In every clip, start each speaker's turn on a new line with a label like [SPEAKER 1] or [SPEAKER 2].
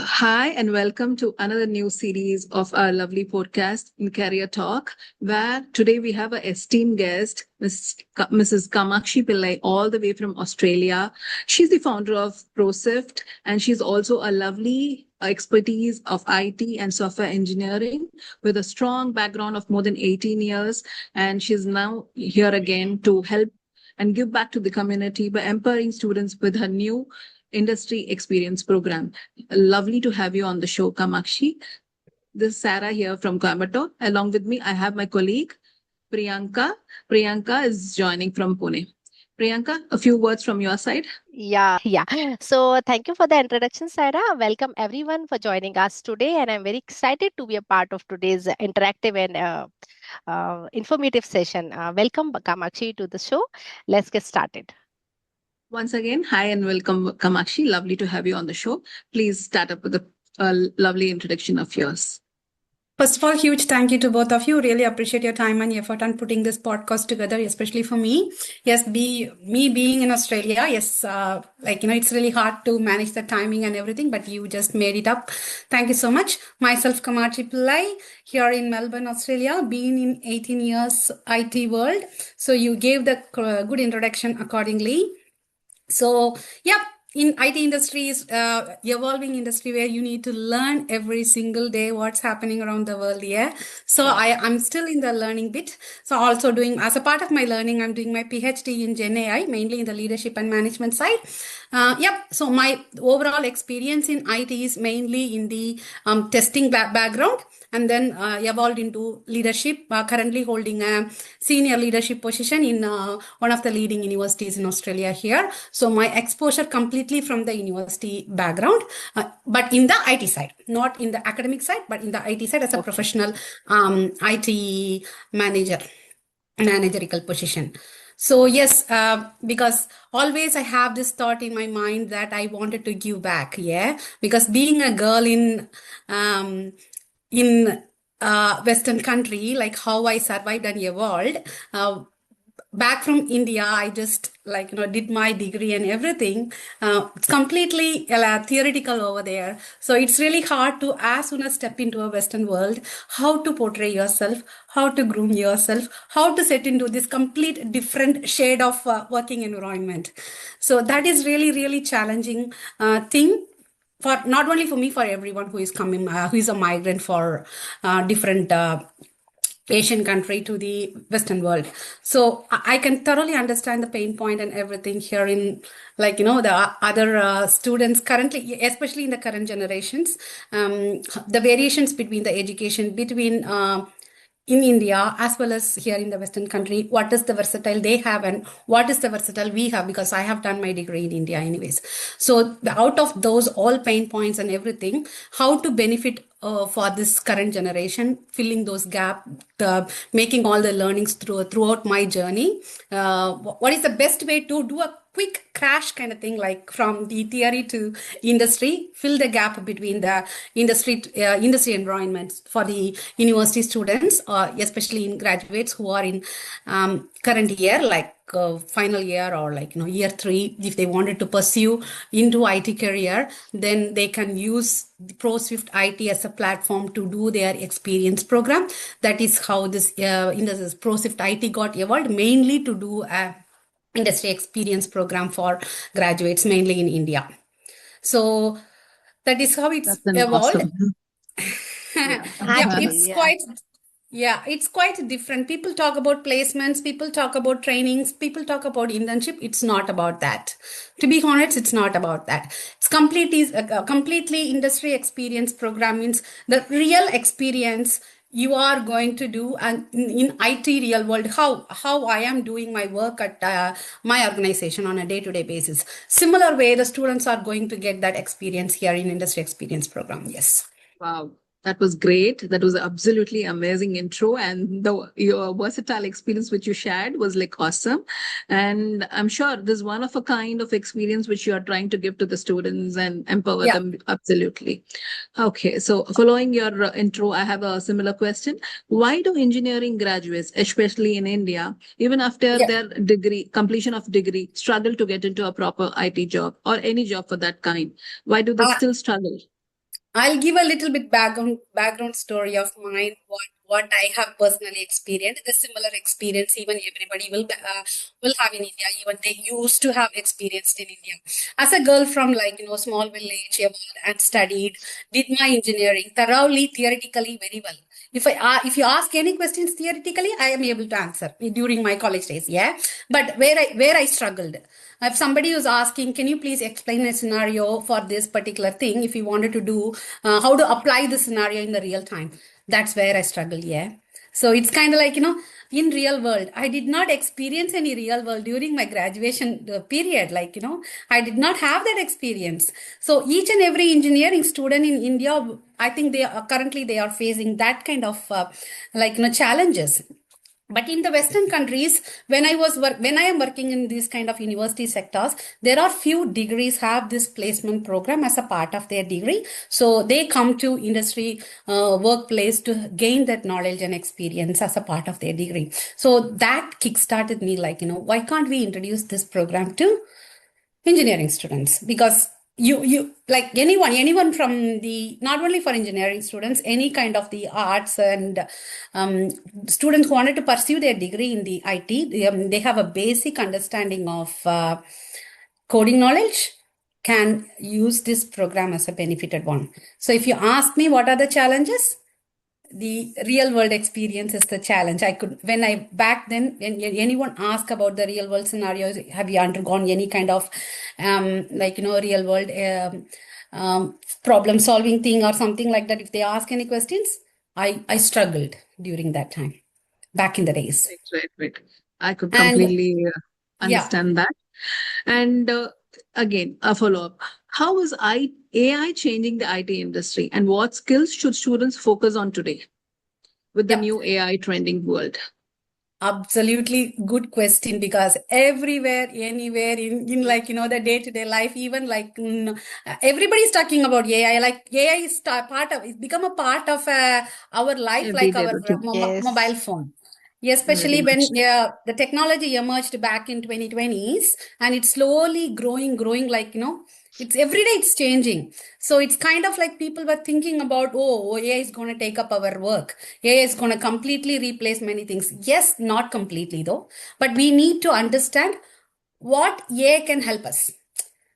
[SPEAKER 1] Hi, and welcome to another new series of our lovely podcast in Career Talk, where today we have an esteemed guest, Mrs. Kamakshi Pillai, all the way from Australia. She's the founder of ProSift, and she's also a lovely expertise of IT and software engineering with a strong background of more than 18 years. And she's now here again to help and give back to the community by empowering students with her new industry experience program. Lovely to have you on the show, Kamakshi. This is Sarah here from Coimbatore. Along with me, I have my colleague, Priyanka. Priyanka is joining from Pune. Priyanka, a few words from your side.
[SPEAKER 2] Yeah. So thank you for the introduction, Sarah. Welcome everyone for joining us today. And I'm very excited to be a part of today's interactive and informative session. Welcome, Kamakshi, to the show. Let's get started.
[SPEAKER 1] Once again, hi and welcome, Kamakshi. Lovely to have you on the show. Please start up with a lovely introduction of yours.
[SPEAKER 3] First of all, huge thank you to both of you. Really appreciate your time and effort on putting this podcast together, especially for me. Yes, me being in Australia, yes, it's really hard to manage the timing and everything, but you just made it up. Thank you so much. Myself, Kamatchi Pillai, here in Melbourne, Australia, been in 18 years IT world. So you gave the good introduction accordingly. So, yeah, in IT industry is evolving industry where you need to learn every single day what's happening around the world. Yeah. So I'm still in the learning bit. So also doing, as a part of my learning, I'm doing my PhD in Gen AI, mainly in the leadership and management side. So my overall experience in IT is mainly in the testing background, and then evolved into leadership, currently holding a senior leadership position in one of the leading universities in Australia here. So my exposure completely from the university background, but in the IT side, not in the academic side, but in the IT side as a professional IT managerial position. So yes, because always I have this thought in my mind that I wanted to give back. Yeah, because being a girl in Western country, like how I survived and evolved. Back from India, I just did my degree and everything. It's completely theoretical over there. So it's really hard to, as soon as step into a Western world, how to portray yourself, how to groom yourself, how to set into this complete different shade of working environment. So that is really, really challenging thing. For not only for me, for everyone who is coming, who is a migrant for different Asian country to the Western world. So I can thoroughly understand the pain point and everything here in, the other students currently, especially in the current generations, the variations between the education between in India as well as here in the Western country, what is the versatile they have and what is the versatile we have, because I have done my degree in India anyways. So out of those all pain points and everything, how to benefit for this current generation, filling those gaps, making all the learnings throughout my journey. What is the best way to do a quick crash kind of thing, like from the theory to industry, fill the gap between the industry environments for the university students, especially in graduates who are in current year, final year or year 3. If they wanted to pursue into IT career, then they can use the ProSwift IT as a platform to do their experience program. That is how this ProSwift IT got evolved, mainly to do a industry experience program for graduates, mainly in India. So that is how it's evolved.
[SPEAKER 1] Awesome.
[SPEAKER 3] It's quite different. People talk about placements, people talk about trainings, people talk about internship. It's not about that. To be honest, it's not about that. It's completely industry experience program, means the real experience you are going to do, and in IT real world, how I am doing my work at my organization on a day-to-day basis. Similar way, the students are going to get that experience here in industry experience program. Yes.
[SPEAKER 1] Wow. That was great. That was absolutely amazing intro, and your versatile experience which you shared was like awesome. And I'm sure this one of a kind of experience which you are trying to give to the students and empower them. Absolutely. Okay, so following your intro, I have a similar question. Why do engineering graduates, especially in India, even after their completion of degree, struggle to get into a proper IT job or any job for that kind? Why do they still struggle?
[SPEAKER 3] I'll give a little bit background story of mine. What I have personally experienced. The similar experience even everybody will have in India. Even they used to have experienced in India. As a girl from small village, and studied, did my engineering thoroughly, theoretically very well. If you ask any questions theoretically, I am able to answer during my college days. Yeah, but where I struggled. If somebody was asking, can you please explain a scenario for this particular thing? If you wanted to do, how to apply the scenario in the real time, that's where I struggle. Yeah. So it's kind of like, in real world, I did not experience any real world during my graduation period. I did not have that experience. So each and every engineering student in India, I think currently they are facing that kind of, challenges. But in the Western countries, when I am working in these kind of university sectors, there are few degrees have this placement program as a part of their degree. So they come to industry workplace to gain that knowledge and experience as a part of their degree. So that kickstarted me, why can't we introduce this program to engineering students? Because you like anyone from the, not only for engineering students, any kind of the arts and students who wanted to pursue their degree in the IT, they have a basic understanding of coding knowledge, can use this program as a benefited one. So if you ask me what are the challenges, the real world experience is the challenge. When I back then, when anyone ask about the real world scenarios, have you undergone any kind of real world problem solving thing or something like that? If they ask any questions, I struggled during that time, back in the days.
[SPEAKER 1] Right. I could
[SPEAKER 3] And
[SPEAKER 1] completely
[SPEAKER 3] yeah,
[SPEAKER 1] understand that. And again, a follow-up. How is AI changing the IT industry, and what skills should students focus on today with the
[SPEAKER 3] yeah.
[SPEAKER 1] new AI trending world?
[SPEAKER 3] Absolutely good question, because everywhere, anywhere in the day-to-day life, even everybody's talking about AI. Like AI is it's become a part of our life, like
[SPEAKER 1] Everyday
[SPEAKER 3] our
[SPEAKER 1] routine.
[SPEAKER 3] mobile
[SPEAKER 2] Yes.
[SPEAKER 3] phone.
[SPEAKER 1] Very
[SPEAKER 3] Especially
[SPEAKER 1] much.
[SPEAKER 3] when the technology emerged back in 2020s, and it's slowly growing, it's every day it's changing. So it's kind of like people were thinking about, oh, AI is going to take up our work. AI is going to completely replace many things. Yes, not completely though, but we need to understand what AI can help us.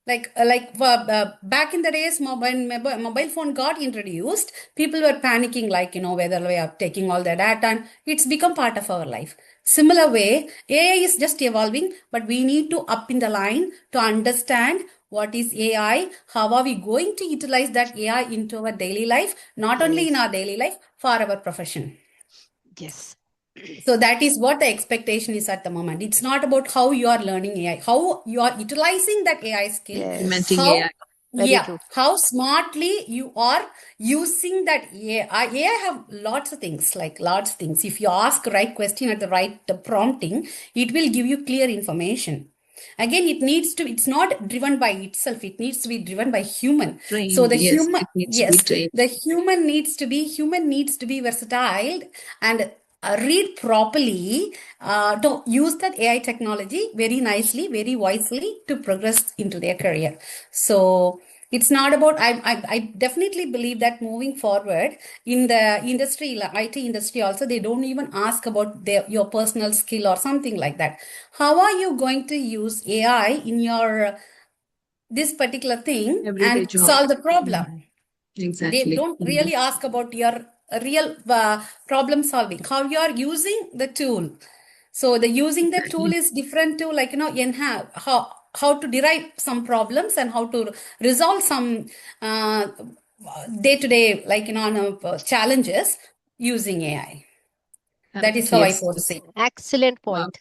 [SPEAKER 3] Back in the days, mobile phone got introduced, people were panicking, whether we are taking all the data, and it's become part of our life. Similar way, AI is just evolving, but we need to up in the line to understand what is AI, how are we going to utilize that AI into our daily life, not only in
[SPEAKER 2] Yes.
[SPEAKER 3] our daily life, for our profession.
[SPEAKER 2] Yes.
[SPEAKER 3] So that is what the expectation is at the moment. It's not about how you are learning AI, how you are utilizing that AI skill,
[SPEAKER 2] Yes.
[SPEAKER 1] Implementing AI.
[SPEAKER 3] how,
[SPEAKER 2] Very
[SPEAKER 3] yeah,
[SPEAKER 2] true.
[SPEAKER 3] how smartly you are using that AI. AI have lots of things, like lots of things. If you ask right question at the right prompting, it will give you clear information. Again, it's not driven by itself, it needs to be driven by human. So
[SPEAKER 1] Trained.
[SPEAKER 3] the
[SPEAKER 1] Yes,
[SPEAKER 3] human,
[SPEAKER 1] it needs to be
[SPEAKER 3] yes,
[SPEAKER 1] trained.
[SPEAKER 3] the human needs to be versatile and read properly, to use that AI technology very nicely, very wisely, to progress into their career. So it's not about, I definitely believe that moving forward in the industry, like IT industry also, they don't even ask about your personal skill or something like that. How are you going to use AI in your this particular thing
[SPEAKER 1] Everyday
[SPEAKER 3] and
[SPEAKER 1] job.
[SPEAKER 3] solve the
[SPEAKER 1] Mm,
[SPEAKER 3] problem? They
[SPEAKER 1] exactly.
[SPEAKER 3] don't really ask about your real problem solving, how you are using the tool. So the using the tool
[SPEAKER 1] Exactly.
[SPEAKER 3] is different to, enhance how to derive some problems and how to resolve some uh, day to day, challenges using AI. That is
[SPEAKER 1] Correct.
[SPEAKER 3] how I
[SPEAKER 1] Yes.
[SPEAKER 3] foresee.
[SPEAKER 2] Excellent
[SPEAKER 1] Wow.
[SPEAKER 2] point.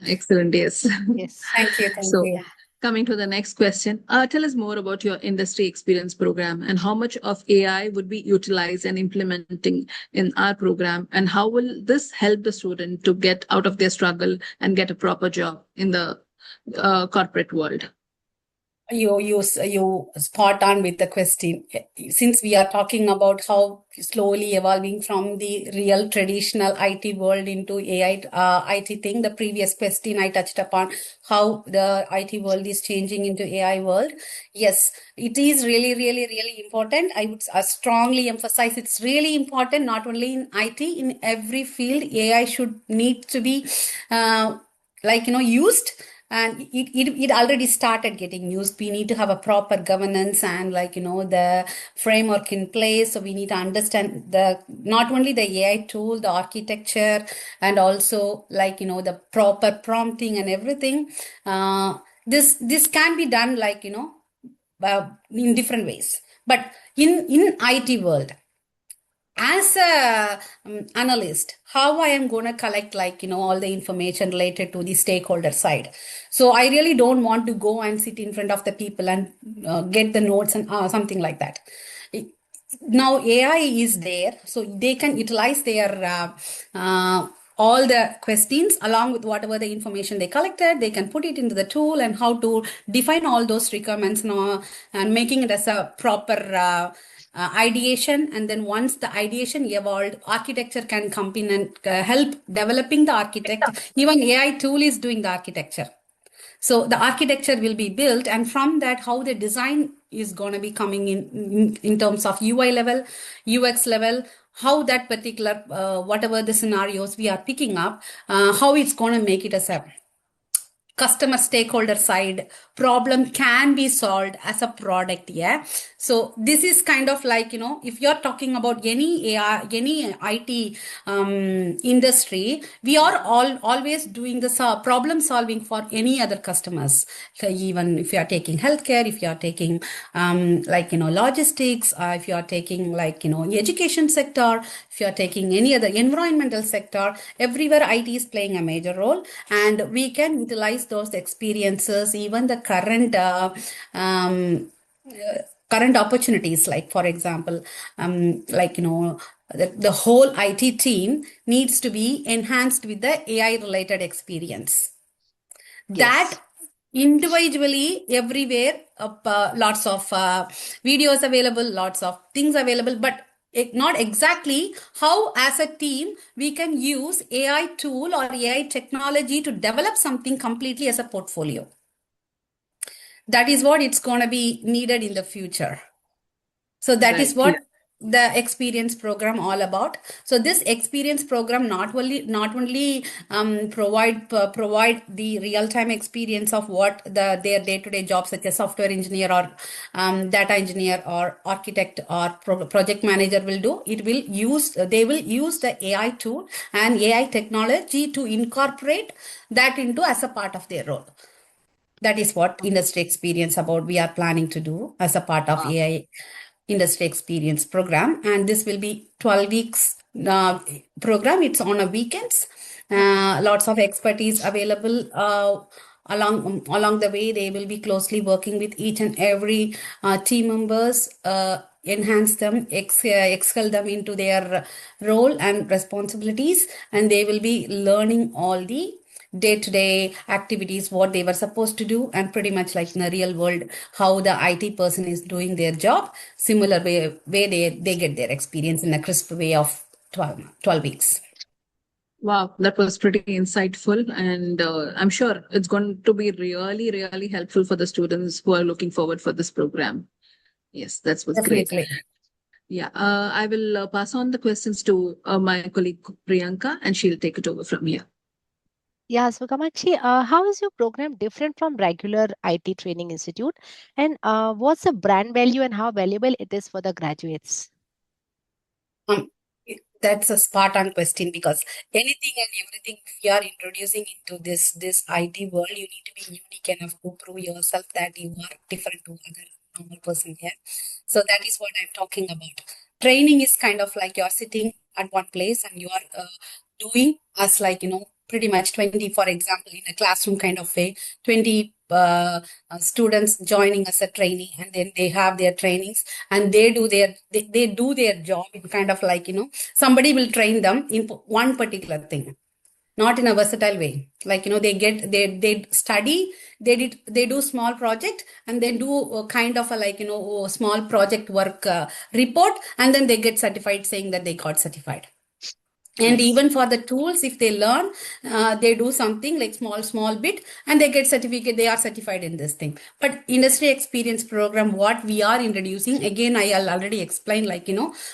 [SPEAKER 1] Excellent. Yes.
[SPEAKER 2] Yes.
[SPEAKER 3] Thank you. Thank
[SPEAKER 1] So,
[SPEAKER 3] you.
[SPEAKER 2] Yeah.
[SPEAKER 1] coming to the next question, tell us more about your industry experience program and how much of AI would be utilized and implementing in our program, and how will this help the student to get out of their struggle and get a proper job in the corporate world?
[SPEAKER 3] You spot on with the question. Since we are talking about how slowly evolving from the real traditional IT world into AI IT thing, the previous question I touched upon how the IT world is changing into AI world. Yes, it is really, really, really important. I would strongly emphasize it's really important, not only in IT, in every field, AI should need to be used, and it already started getting used. We need to have a proper governance and the framework in place. So we need to understand the not only the AI tool, the architecture, and also the proper prompting and everything. This can be done in different ways, but in IT world, as a analyst, how I am going to collect all the information related to the stakeholder side. So I really don't want to go and sit in front of the people and get the notes and something like that. Now AI is there, so they can utilize their all the questions along with whatever the information they collected. They can put it into the tool and how to define all those requirements now, and making it as a proper ideation. And then once the ideation evolved, architecture can come in and help developing the architect. Even AI tool is doing the architecture. So the architecture will be built, and from that, how the design is going to be coming in terms of UI level, UX level, how that particular, whatever the scenarios we are picking up, how it's going to make it as a customer stakeholder side problem can be solved as a product. Yeah, so this is kind of if you're talking about any AI, any IT industry, we are always doing this problem solving for any other customers. So even if you are taking healthcare, if you are taking logistics, if you are taking education sector, if you are taking any other environmental sector, everywhere IT is playing a major role, and we can utilize those experiences, even the current current opportunities. Like for example, the whole IT team needs to be enhanced with the AI related experience. That
[SPEAKER 2] Yes.
[SPEAKER 3] individually everywhere, lots of videos available, lots of things available, but not exactly how as a team we can use AI tool or AI technology to develop something completely as a portfolio. That is what it's going to be needed in the future. So that is
[SPEAKER 1] Right.
[SPEAKER 3] what the experience program all about. So this experience program not only provide the real time experience of what their day-to-day jobs, such as software engineer or data engineer or architect or project manager will do. They will use the AI tool and AI technology to incorporate that into as a part of their role. That is what industry experience about we are planning to do as a part of AI industry experience program. And this will be 12 weeks program. It's on a weekends. Lots of expertise available along the way. They will be closely working with each and every team members, enhance them, excel them into their role and responsibilities, and they will be learning all the day-to-day activities, what they were supposed to do, and pretty much like in the real world, how the IT person is doing their job. Similar way they get their experience in a crisp way of 12 weeks.
[SPEAKER 1] Wow, that was pretty insightful. And I'm sure it's going to be really, really helpful for the students who are looking forward for this program. Yes, that was great.
[SPEAKER 3] Definitely.
[SPEAKER 1] Yeah, I will pass on the questions to my colleague Priyanka, and she'll take it over from here.
[SPEAKER 2] Yeah, so Kamachi, how is your program different from regular IT training institute? And what's the brand value and how valuable it is for the graduates?
[SPEAKER 3] Um, that's a spot on question, because anything and everything we are introducing into this IT world, you need to be unique enough to prove yourself that you are different to other normal person here. So that is what I'm talking about. Training is kind of like you're sitting at one place and you are doing as pretty much 20, for example, in a classroom kind of way, 20 students joining as a trainee, and then they have their trainings and they do their job in kind of somebody will train them in one particular thing. not in a versatile way. Like, they study, they do small project, and they do kind of a, like, small project work report, and then they get certified saying that they got certified. And
[SPEAKER 2] Yes.
[SPEAKER 3] even for the tools, if they learn, they do something like small bit, and they get certificate, they are certified in this thing. But industry experience program, what we are introducing, again, I already explained, like,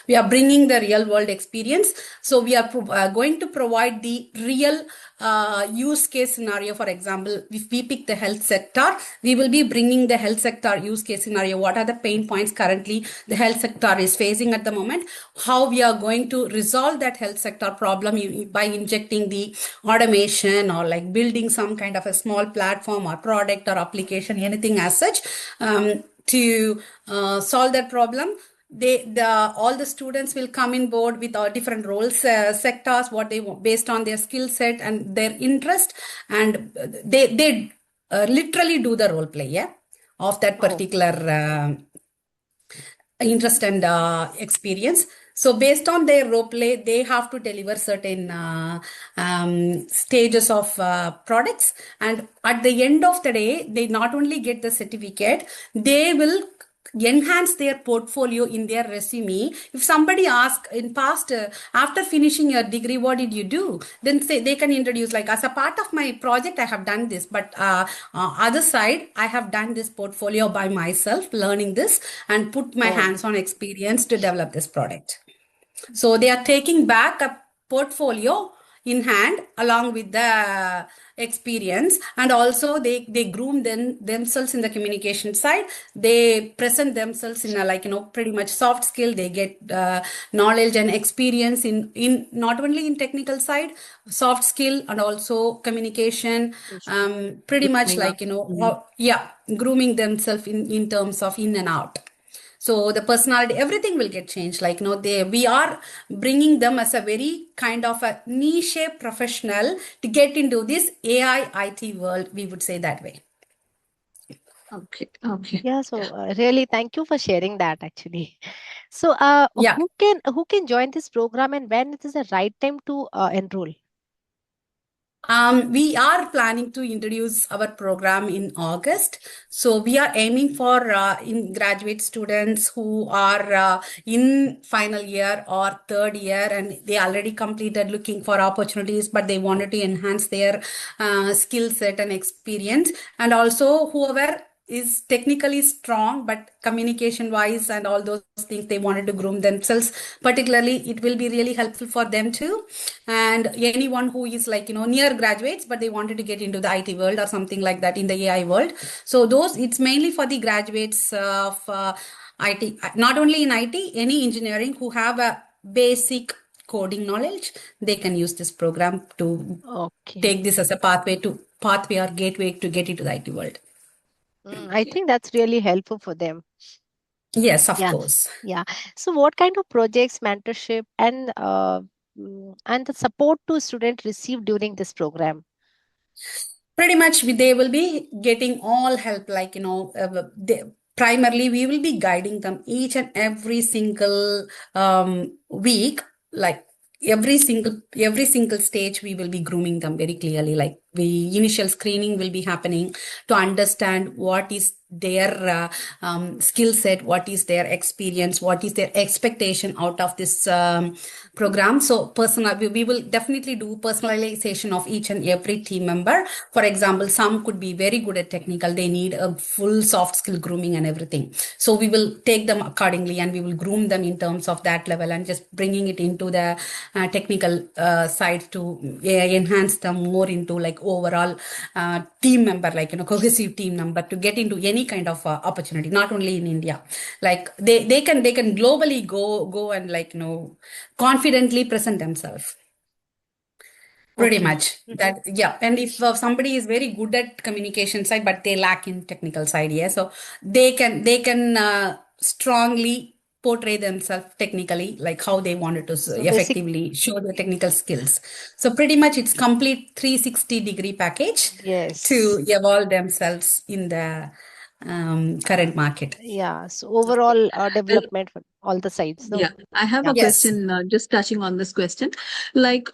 [SPEAKER 3] we are bringing the real world experience. So we are going to provide the real use case scenario. For example, if we pick the health sector, we will be bringing the health sector use case scenario. What are the pain points currently the health sector is facing at the moment? How we are going to resolve that health sector problem by injecting the automation, or like building some kind of a small platform or product or application, anything as such, to solve that problem. All the students will come in board with different roles, sectors, what they want based on their skill set and their interest, and they literally do the role play, yeah, of that
[SPEAKER 2] Oh,
[SPEAKER 3] particular interest and experience. So based on their role play, they have to deliver certain stages of products, and at the end of the day, they not only get the certificate, they will enhance their portfolio in their resume. If somebody asks in past, after finishing your degree, what did you do, then say they can introduce, like, as a part of my project I have done this, but other side I have done this portfolio by myself, learning this, and put my
[SPEAKER 2] oh,
[SPEAKER 3] hands-on experience to develop this product. So they are taking back a portfolio in hand along with the experience, and also they groom themselves in the communication side. They present themselves in a, like, pretty much soft skill. They get knowledge and experience in not only in technical side, soft skill, and also communication. Pretty much
[SPEAKER 1] Growing up.
[SPEAKER 3] like, yeah, grooming themselves in terms of in and out. So the personality, everything will get changed. Like, we are bringing them as a very kind of a niche professional to get into this AI IT world, we would say that way.
[SPEAKER 1] Okay. Okay.
[SPEAKER 2] yeah. So really, thank you for sharing that. Actually, so
[SPEAKER 3] Yeah.
[SPEAKER 2] who can join this program, and when it is the right time to enroll?
[SPEAKER 3] We are planning to introduce our program in August. So we are aiming for in graduate students who are in final year or third year, and they already completed looking for opportunities, but they wanted to enhance their skill set and experience. And also whoever is technically strong, but communication wise and all those things, they wanted to groom themselves. Particularly, it will be really helpful for them too. And anyone who is, like, near graduates, but they wanted to get into the IT world or something like that in the AI world. So those, it's mainly for the graduates of IT, not only in IT, any engineering who have a basic coding knowledge, they can use this program to
[SPEAKER 2] Okay.
[SPEAKER 3] take this as a pathway or gateway to get into the IT world.
[SPEAKER 2] I think that's really helpful for them.
[SPEAKER 3] Yes, of
[SPEAKER 2] Yeah,
[SPEAKER 3] course.
[SPEAKER 2] yeah. So, what kind of projects, mentorship, and the support to student receive during this program?
[SPEAKER 3] Pretty much they will be getting all help, like, primarily we will be guiding them each and every single week, like every single stage we will be grooming them very clearly. Like, the initial screening will be happening to understand what is their skill set, what is their experience, what is their expectation out of this program. So we will definitely do personalization of each and every team member. For example, some could be very good at technical, they need a full soft skill grooming and everything. So we will take them accordingly, and we will groom them in terms of that level, and just bringing it into the technical side to enhance them more into, like, overall team member, like, cohesive team member to get into any kind of opportunity, not only in India. Like, they can globally go and, like, confidently present themselves. Pretty
[SPEAKER 2] Okay.
[SPEAKER 3] much that, yeah. And if somebody is very good at communication side, but they lack in technical side, yeah, so they can strongly portray themselves technically, like how they wanted to
[SPEAKER 2] So, basic,
[SPEAKER 3] effectively show their technical skills. So pretty much it's complete 360-degree package to
[SPEAKER 2] yes.
[SPEAKER 3] evolve themselves in the current market.
[SPEAKER 2] Yeah. So overall
[SPEAKER 1] Well,
[SPEAKER 2] development for all the sides. So
[SPEAKER 1] yeah, I have
[SPEAKER 2] yeah.
[SPEAKER 1] a
[SPEAKER 3] Yes.
[SPEAKER 1] question, just touching on this question. Like,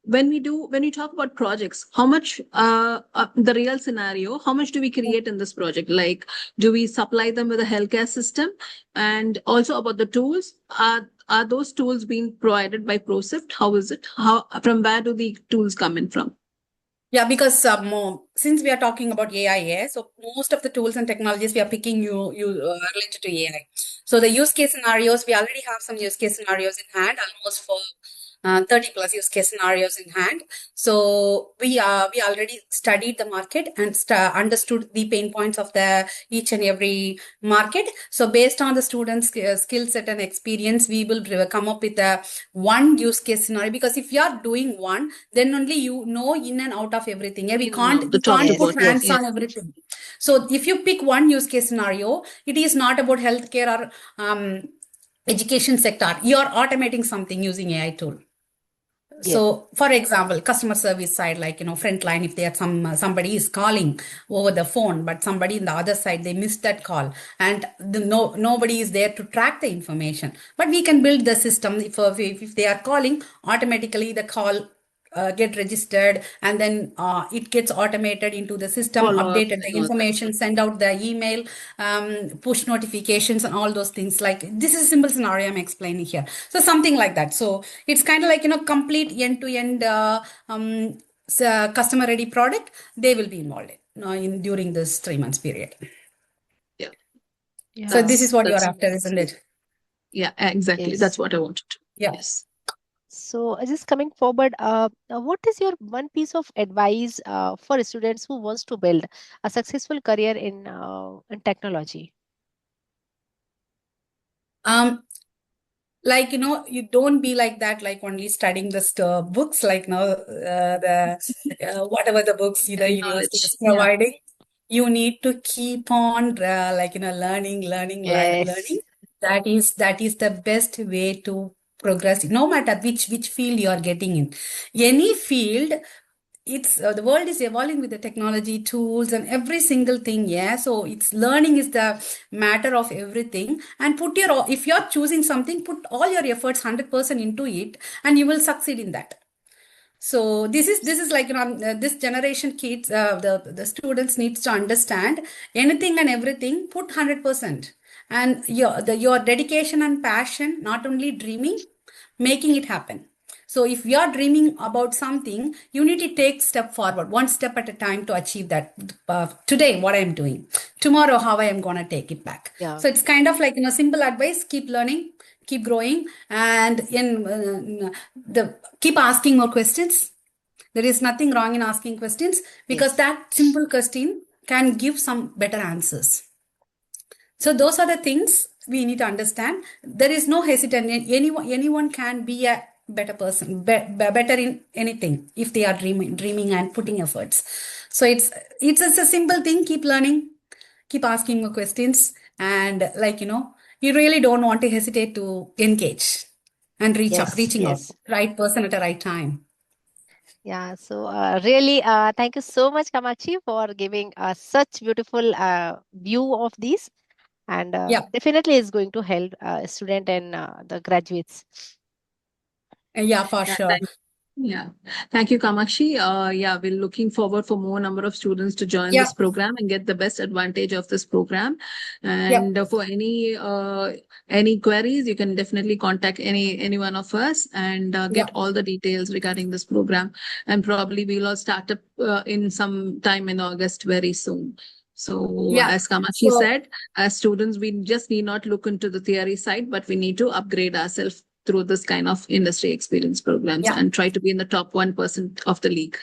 [SPEAKER 1] when you talk about projects, how much, the real scenario, how much do we create in this project? Like, do we supply them with a healthcare system? And also about the tools, are those tools being provided by ProSift? How is it? From where do the tools come in from?
[SPEAKER 3] Yeah, because since we are talking about AI, so most of the tools and technologies we are picking you related to AI. So the use case scenarios, we already have some use case scenarios in hand, almost for 30 plus use case scenarios in hand. So we already studied the market and understood the pain points of the each and every market. So based on the students' skill set and experience, we will come up with a one use case scenario. Because if you are doing one, then only you know in and out of everything. Yeah, we
[SPEAKER 1] In and out,
[SPEAKER 3] can't
[SPEAKER 1] the
[SPEAKER 3] we
[SPEAKER 1] top to
[SPEAKER 3] can't put
[SPEAKER 2] Yes.
[SPEAKER 1] bottom.
[SPEAKER 3] hands
[SPEAKER 1] Yes.
[SPEAKER 3] on everything. So if you pick one use case scenario, it is not about healthcare or education sector. You are automating something using AI tool.
[SPEAKER 2] Yes.
[SPEAKER 3] So, for example, customer service side, like frontline, if there somebody is calling over the phone, but somebody in the other side they missed that call, and nobody is there to track the information. But we can build the system if they are calling automatically, the call get registered, and then it gets automated into the system,
[SPEAKER 1] Follow-ups
[SPEAKER 3] updated the
[SPEAKER 1] and all that.
[SPEAKER 3] information, send out the email, push notifications, and all those things. Like, this is a simple scenario I'm explaining here. So something like that. So it's kind of like complete end-to-end customer ready product. They will be involved in during this 3 months period.
[SPEAKER 1] Yeah,
[SPEAKER 2] Yeah.
[SPEAKER 3] So this is what you're
[SPEAKER 1] that's
[SPEAKER 3] after, isn't it?
[SPEAKER 1] yeah, exactly.
[SPEAKER 2] Yes.
[SPEAKER 1] That's what I wanted to.
[SPEAKER 3] Yeah.
[SPEAKER 1] Yes.
[SPEAKER 2] So just coming forward, what is your one piece of advice for students who wants to build a successful career in technology?
[SPEAKER 3] Um, like you don't be like that, like only studying the books, like the whatever the books the
[SPEAKER 1] Any
[SPEAKER 3] university
[SPEAKER 1] knowledge.
[SPEAKER 3] is
[SPEAKER 1] Yeah.
[SPEAKER 3] providing. You need to keep on learning.
[SPEAKER 2] Yes.
[SPEAKER 3] That is the best way to progress, no matter which field you are getting in. Any field, it's the world is evolving with the technology tools and every single thing. Yeah, so it's learning is the matter of everything. And if you're choosing something, put all your efforts 100% into it, and you will succeed in that. So this is like this generation kids, the students needs to understand anything and everything, put 100%, and your dedication and passion, not only dreaming, making it happen. So if you are dreaming about something, you need to take step forward, one step at a time, to achieve that. Today what I am doing, tomorrow how I am going to take it back.
[SPEAKER 2] Yeah.
[SPEAKER 3] So it's kind of like simple advice: keep learning, keep growing, and the keep asking more questions. There is nothing wrong in asking questions, because
[SPEAKER 2] Yes.
[SPEAKER 3] that simple question can give some better answers. So those are the things we need to understand. There is no hesitation. Anyone can be a better person, better in anything, if they are dreaming and putting efforts. So it's just a simple thing. Keep learning, keep asking more questions, and you really don't want to hesitate to engage and
[SPEAKER 2] Yes.
[SPEAKER 3] reaching out,
[SPEAKER 2] Yes.
[SPEAKER 3] right person at the right time.
[SPEAKER 2] Yeah. So really, thank you so much, Kamachi, for giving such beautiful view of these, and
[SPEAKER 3] Yeah,
[SPEAKER 2] definitely is going to help student and the graduates.
[SPEAKER 3] yeah, for
[SPEAKER 1] Yeah.
[SPEAKER 3] sure.
[SPEAKER 1] Yeah. Thank you, Kamakshi. Yeah, we're looking forward for more number of students to join
[SPEAKER 3] Yeah,
[SPEAKER 1] this program and get the best advantage of this program.
[SPEAKER 3] yeah,
[SPEAKER 1] And for any queries, you can definitely contact any one of us and
[SPEAKER 3] yeah,
[SPEAKER 1] get all the details regarding this program. And probably we'll all start up in some time in August very soon. So
[SPEAKER 3] yeah.
[SPEAKER 1] as Kamakshi
[SPEAKER 3] So
[SPEAKER 1] said, as students, we just need not look into the theory side, but we need to upgrade ourselves through this kind of industry experience programs
[SPEAKER 3] yeah.
[SPEAKER 1] and try to be in the top 1% of the league.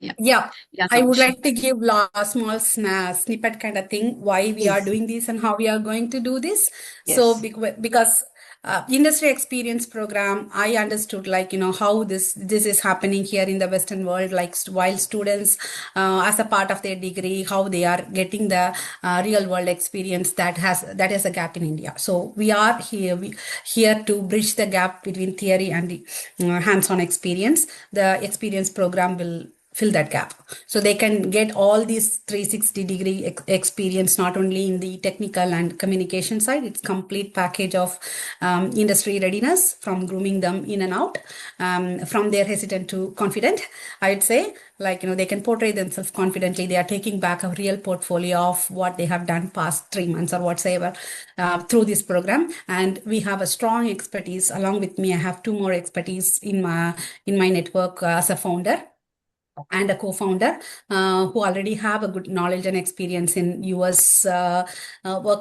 [SPEAKER 1] Yeah.
[SPEAKER 3] Yeah,
[SPEAKER 1] Yeah,
[SPEAKER 3] I would
[SPEAKER 1] Kamakshi.
[SPEAKER 3] like to give a small snippet kind of thing, why we are
[SPEAKER 2] Please.
[SPEAKER 3] doing this and how we are going to do this. So
[SPEAKER 2] Yes.
[SPEAKER 3] because industry experience program, I understood how this is happening here in the Western world. Like while students, as a part of their degree, how they are getting the real world experience, that is a gap in India. So we are here to bridge the gap between theory and the hands-on experience. The experience program will fill that gap. So they can get all these 360-degree experience, not only in the technical and communication side, it's complete package of industry readiness, from grooming them in and out, from their hesitant to confident, I'd say. Like, they can portray themselves confidently. They are taking back a real portfolio of what they have done past 3 months or whatsoever through this program. And we have a strong expertise. Along with me, I have two more expertise in my network as a founder and a co-founder who already have a good knowledge and experience in US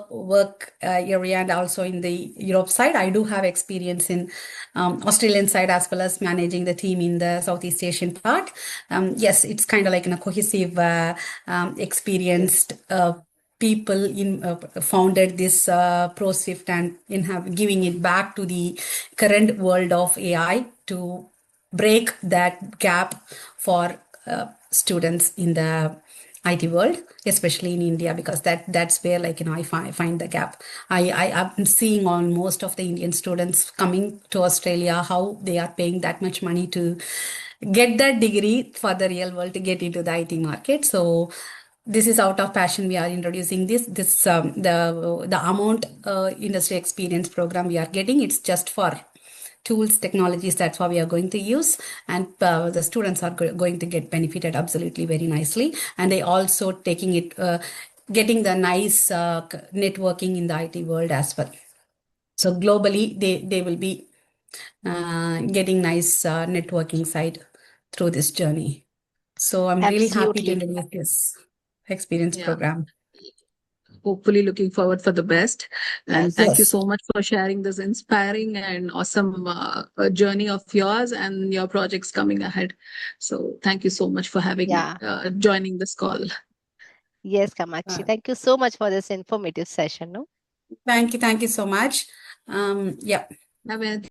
[SPEAKER 3] work area, and also in the Europe side. I do have experience in Australian side, as well as managing the team in the Southeast Asian part. Yes, it's kind of like a cohesive, experienced people founded this ProSwift, and in giving it back to the current world of AI to break that gap for students in the IT world, especially in India, because that's where, like, I find the gap. I'm seeing on most of the Indian students coming to Australia, how they are paying that much money to get that degree for the real world, to get into the IT market. So this is out of passion we are introducing this the amount industry experience program we are getting. It's just for tools, technologies, that's what we are going to use. And the students are going to get benefited absolutely very nicely. And they also taking it, getting the nice networking in the IT world as well. So globally, they will be getting nice networking side through this journey. So I'm really happy to
[SPEAKER 2] Absolutely.
[SPEAKER 3] introduce this experience program.
[SPEAKER 1] Hopefully looking forward for the best. And
[SPEAKER 2] Yes.
[SPEAKER 1] thank you so much for sharing this inspiring and awesome journey of yours and your projects coming ahead. So thank you so much for having joining this call.
[SPEAKER 2] Yes, Kamakshi. Thank you so much for this informative session. No?
[SPEAKER 3] Thank you so much. Yeah.
[SPEAKER 1] Have a